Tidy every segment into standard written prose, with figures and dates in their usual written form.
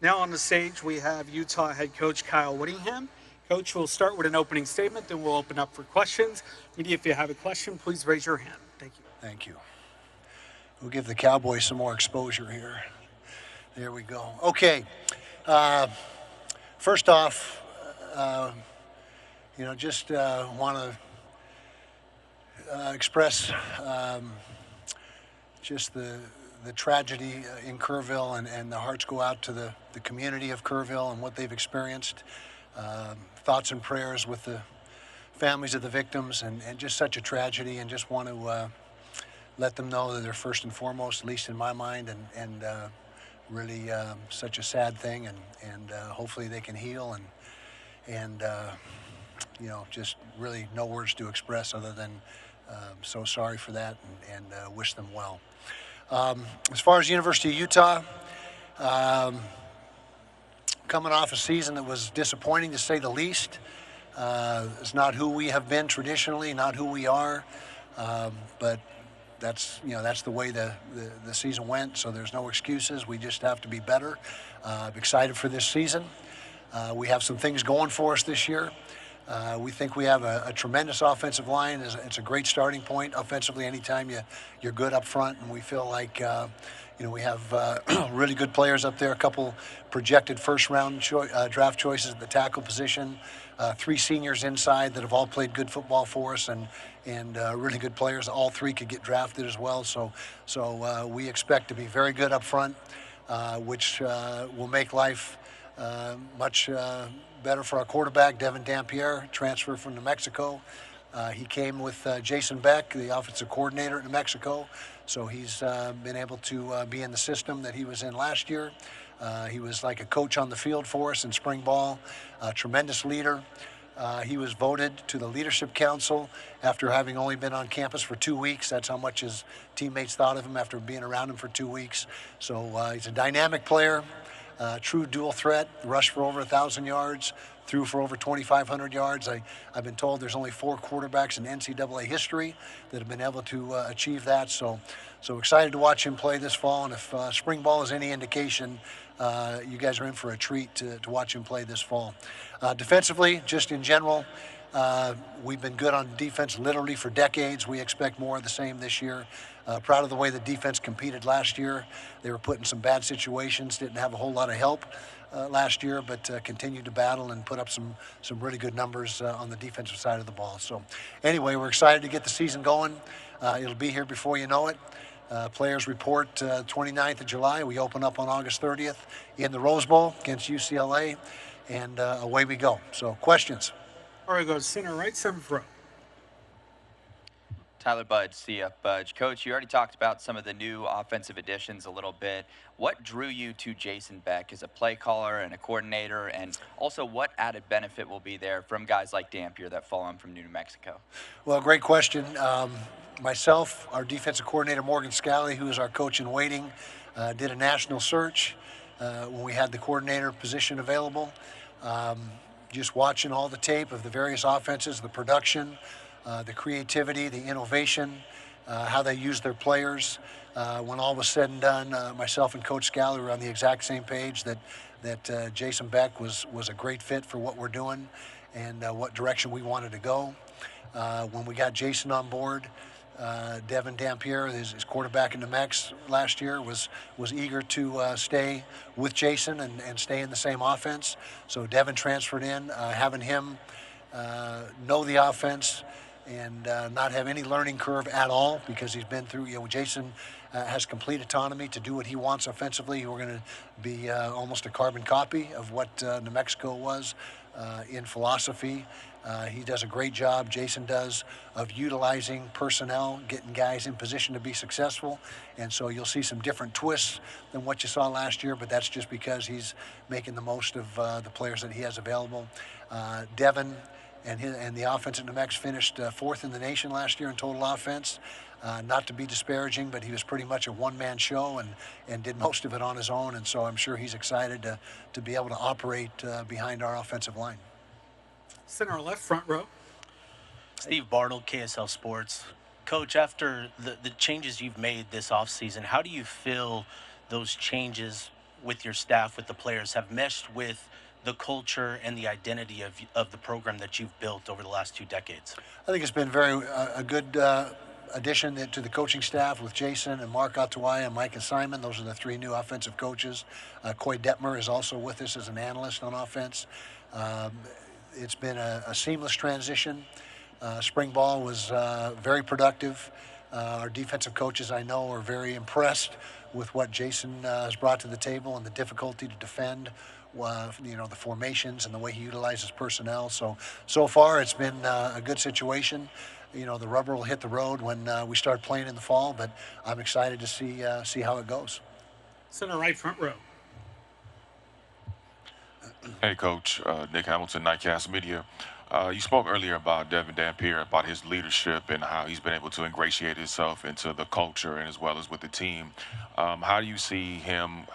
Now on the stage, we have Utah head coach Kyle Whittingham. Coach, we'll start with an opening statement, then we'll open up for questions. Media, if you have a question, please raise your hand. Thank you. Thank you. We'll give the Cowboys some more exposure here. There we go. Okay. First off, just want to express just the tragedy in Kerrville, and the hearts go out to the community of Kerrville and what they've experienced. Thoughts and prayers with the families of the victims, and just such a tragedy, and just want to let them know that they're first and foremost, at least in my mind, and really such a sad thing, and hopefully they can heal, and just really no words to express other than so sorry for that, and wish them well. As far as University of Utah, coming off a season that was disappointing to say the least. It's not who we have been traditionally, not who we are, but that's the way the season went, so there's no excuses. We just have to be better. I'm excited for this season. We have some things going for us this year. We think we have a tremendous offensive line. It's a great starting point offensively anytime you're good up front, and we feel like we have really good players up there, a couple projected first-round draft choices at the tackle position, 3 seniors inside that have all played good football for us, and really good players. All 3 could get drafted as well, so we expect to be very good up front, which will make life much better for our quarterback, Devin Dampier, transfer from New Mexico. He came with Jason Beck, the offensive coordinator at New Mexico, so he's been able to be in the system that he was in last year. He was like a coach on the field for us in spring ball, a tremendous leader. He was voted to the Leadership Council after having only been on campus for 2 weeks. That's how much his teammates thought of him after being around him for 2 weeks. So he's a dynamic player. True dual threat, rushed for over 1,000 yards, threw for over 2,500 yards. I've been told there's only 4 quarterbacks in NCAA history that have been able to achieve that. So excited to watch him play this fall. And if spring ball is any indication, you guys are in for a treat to watch him play this fall. Defensively, just in general, we've been good on defense literally for decades. We expect more of the same this year. Proud of the way the defense competed last year. They were put in some bad situations, didn't have a whole lot of help last year, but continued to battle and put up some really good numbers on the defensive side of the ball. So anyway, we're excited to get the season going. It'll be here before you know it. Players report 29th of July. We open up on August 30th in the Rose Bowl against UCLA, and away we go. So questions? All right, go to center right, 7th row. Tyler Budd, CF Budge. Coach, you already talked about some of the new offensive additions a little bit. What drew you to Jason Beck as a play caller and a coordinator, and also what added benefit will be there from guys like Dampier that follow him from New Mexico? Well, great question. Myself, our defensive coordinator, Morgan Scally, who is our coach in waiting, did a national search when we had the coordinator position available. Just watching all the tape of the various offenses, the production, the creativity, the innovation, how they use their players. When all was said and done, myself and Coach Scally were on the exact same page that Jason Beck was a great fit for what we're doing and what direction we wanted to go. When we got Jason on board, Devin Dampier, his quarterback in New Mex last year, was eager to stay with Jason and stay in the same offense. So Devin transferred in, having him know the offense and not have any learning curve at all, because he's been through, Jason has complete autonomy to do what he wants offensively. We're going to be almost a carbon copy of what New Mexico was in philosophy. He does a great job, Jason does, of utilizing personnel, getting guys in position to be successful. And so you'll see some different twists than what you saw last year, but that's just because he's making the most of the players that he has available. Devin and the offense at New Mex finished 4th in the nation last year in total offense. Not to be disparaging, but he was pretty much a one-man show and did most of it on his own. And so I'm sure he's excited to be able to operate behind our offensive line. Center left, front row. Steve Bartle, KSL Sports. Coach, after the changes you've made this offseason, how do you feel those changes with your staff, with the players, have meshed with the culture and the identity of the program that you've built over the last 2 decades? I think it's been a good addition to the coaching staff with Jason and Mark Ottoia and Mike and Simon. Those are the 3 new offensive coaches. Coy Detmer is also with us as an analyst on offense. It's been a seamless transition. Spring ball was very productive. Our defensive coaches, I know, are very impressed with what Jason has brought to the table and the difficulty to defend, the formations and the way he utilizes personnel. So far, it's been a good situation. The rubber will hit the road when we start playing in the fall, but I'm excited to see how it goes. Center right, front row. Hey, Coach. Nick Hamilton, Nightcast Media. You spoke earlier about Devin Dampier, about his leadership and how he's been able to ingratiate himself into the culture and as well as with the team. How do you see him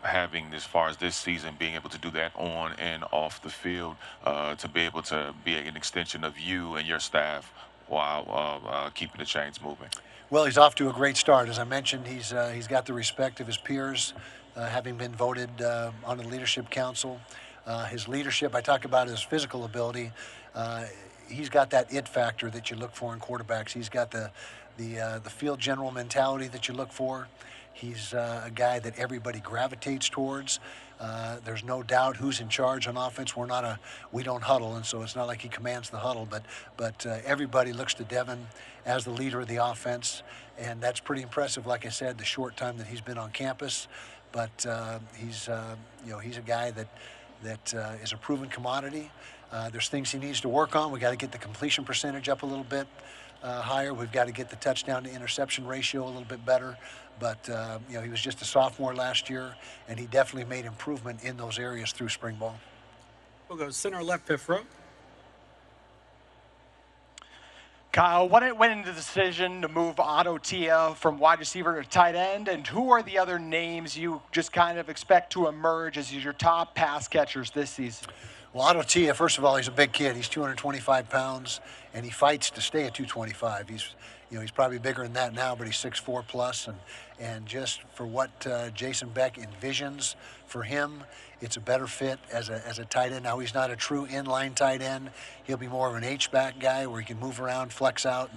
having, as far as this season, being able to do that on and off the field, to be able to be an extension of you and your staff while keeping the chains moving? Well, he's off to a great start. As I mentioned, he's got the respect of his peers, having been voted on the leadership council. His leadership, I talk about his physical ability. He's got that it factor that you look for in quarterbacks. He's got the field general mentality that you look for. He's a guy that everybody gravitates towards. There's no doubt who's in charge on offense. We don't huddle, and so it's not like he commands the huddle. But everybody looks to Devin as the leader of the offense, and that's pretty impressive. Like I said, the short time that he's been on campus, but he's a guy that is a proven commodity. There's things he needs to work on. We got to get the completion percentage up a little bit higher. We've got to get the touchdown to interception ratio a little bit better. But he was just a sophomore last year, and he definitely made improvement in those areas through spring ball. We'll go center left, fifth row. Kyle, what went into the decision to move Ottoia from wide receiver to tight end, and who are the other names you just kind of expect to emerge as your top pass catchers this season? Well, Ottoia, first of all, he's a big kid. He's 225 pounds, and he fights to stay at 225. He's probably bigger than that now, but he's 6'4 plus, and just for what Jason Beck envisions for him, it's a better fit as a tight end. Now, he's not a true inline tight end. He'll be more of an H-back guy where he can move around, flex out,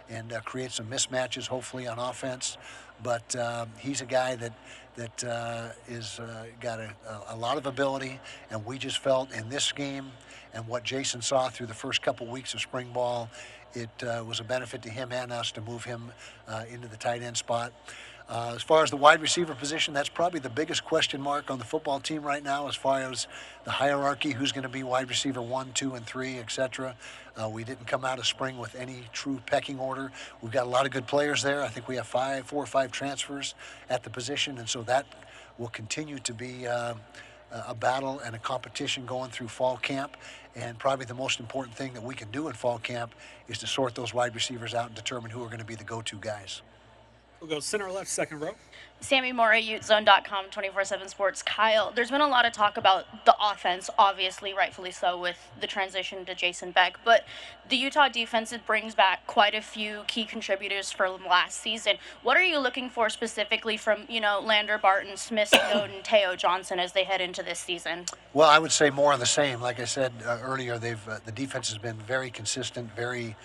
and create some mismatches, hopefully, on offense. But he's a guy that is got a lot of ability, and we just felt in this scheme and what Jason saw through the first couple weeks of spring ball, it was a benefit to him and us to move him into the tight end spot. As far as the wide receiver position, that's probably the biggest question mark on the football team right now as far as the hierarchy, who's going to be wide receiver 1, 2, and 3, etc. We didn't come out of spring with any true pecking order. We've got a lot of good players there. I think we have 4 or 5 transfers at the position, and so that will continue to be a battle and a competition going through fall camp. And probably the most important thing that we can do in fall camp is to sort those wide receivers out and determine who are going to be the go-to guys. We'll go center left, second row. Sammy Mora, UteZone.com, 24/7 Sports. Kyle, there's been a lot of talk about the offense, obviously, rightfully so, with the transition to Jason Beck. But the Utah defense, it brings back quite a few key contributors from last season. What are you looking for specifically from, Lander Barton, Smith, Snowden, Teo Johnson as they head into this season? Well, I would say more of the same. Like I said earlier, the defense has been very consistent, very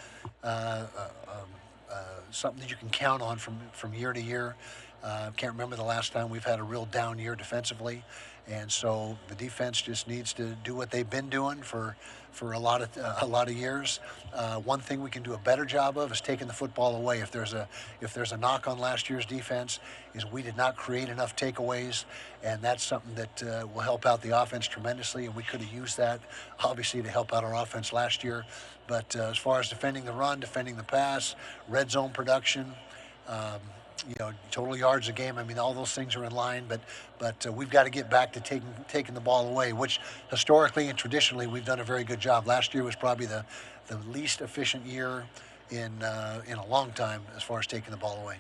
something that you can count on from year to year. Can't remember the last time we've had a real down year defensively, and so the defense just needs to do what they've been doing for a lot of years. One thing we can do a better job of is taking the football away. If there's a knock on last year's defense, is we did not create enough takeaways, and that's something that will help out the offense tremendously. And we could have used that obviously to help out our offense last year. But as far as defending the run, defending the pass, red zone production, total yards a game, I mean, all those things are in line, but we've got to get back to taking the ball away, which historically and traditionally we've done a very good job. Last year was probably the least efficient year in a long time as far as taking the ball away.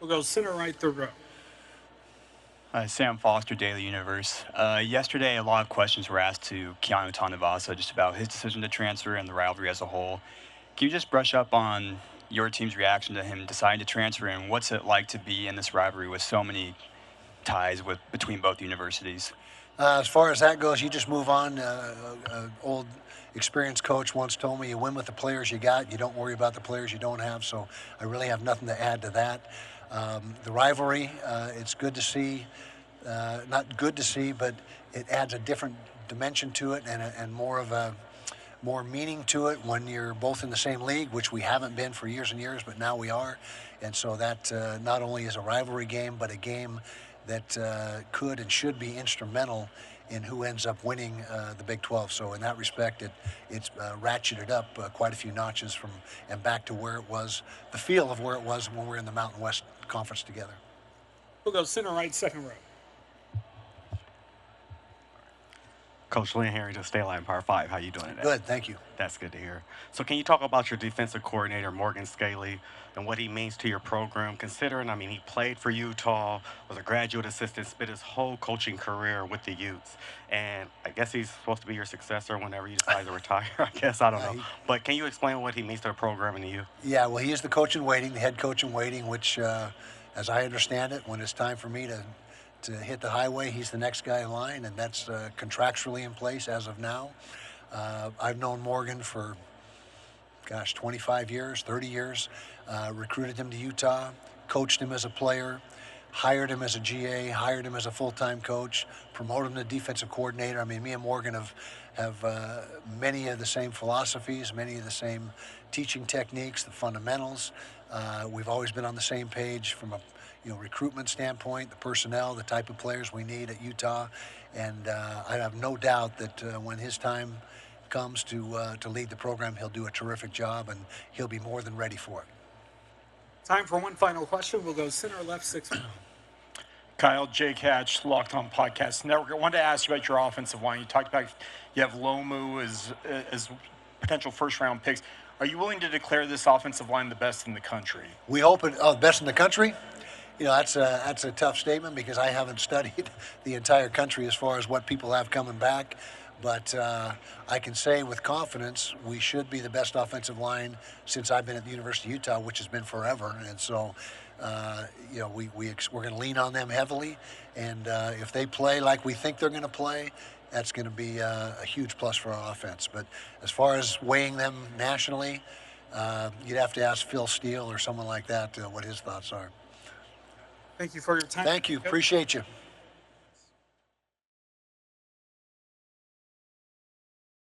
We'll go center right, third row. Sam Foster, Daily Universe. Yesterday, a lot of questions were asked to Keanu Tanavasa just about his decision to transfer and the rivalry as a whole. Can you just brush up on your team's reaction to him deciding to transfer, and what's it like to be in this rivalry with so many ties between both universities? As far as that goes, you just move on. Old experienced coach once told me, you win with the players you got. You don't worry about the players you don't have. So I really have nothing to add to that. The rivalry, it's good to see. Not good to see, but it adds a different dimension to it and more meaning to it when you're both in the same league, which we haven't been for years and years, but now we are. And so that not only is a rivalry game, but a game that could and should be instrumental in who ends up winning the Big 12. So in that respect, it's ratcheted up quite a few notches and back to where it was, the feel of where it was when we were in the Mountain West Conference together. We'll go center right, second row. Coach Lynn Henry to State Line Power 5. How you doing today? Good, thank you. That's good to hear. So can you talk about your defensive coordinator, Morgan Scaly, and what he means to your program, considering, I mean, he played for Utah, was a graduate assistant, spent his whole coaching career with the Utes, and I guess he's supposed to be your successor whenever you decide to retire, I guess, I don't know. But can you explain what he means to the program and to you? Yeah, well, he is the coach in waiting, the head coach in waiting, which, as I understand it, when it's time for me to hit the highway, he's the next guy in line, and that's contractually in place as of now. I've known Morgan for, 25 years, 30 years, recruited him to Utah, coached him as a player, hired him as a GA, hired him as a full-time coach, promoted him to defensive coordinator. I mean, me and Morgan have many of the same philosophies, many of the same teaching techniques, the fundamentals. We've always been on the same page from a recruitment standpoint, the personnel, the type of players we need at Utah, and I have no doubt that when his time comes to lead the program, he'll do a terrific job, and he'll be more than ready for it. Time for one final question. We'll go center left, sixth row. Kyle, Jake Hatch, Locked On Podcast Network. I wanted to ask you about your offensive line. You talked about you have Lomu as potential first-round picks. Are you willing to declare this offensive line the best in the country? We hope it. Oh, best in the country? That's a tough statement because I haven't studied the entire country as far as what people have coming back. But I can say with confidence we should be the best offensive line since I've been at the University of Utah, which has been forever. And so, we're going to lean on them heavily. And if they play like we think they're going to play, that's going to be a huge plus for our offense. But as far as weighing them nationally, you'd have to ask Phil Steele or someone like that what his thoughts are. Thank you for your time. Thank you. Appreciate you.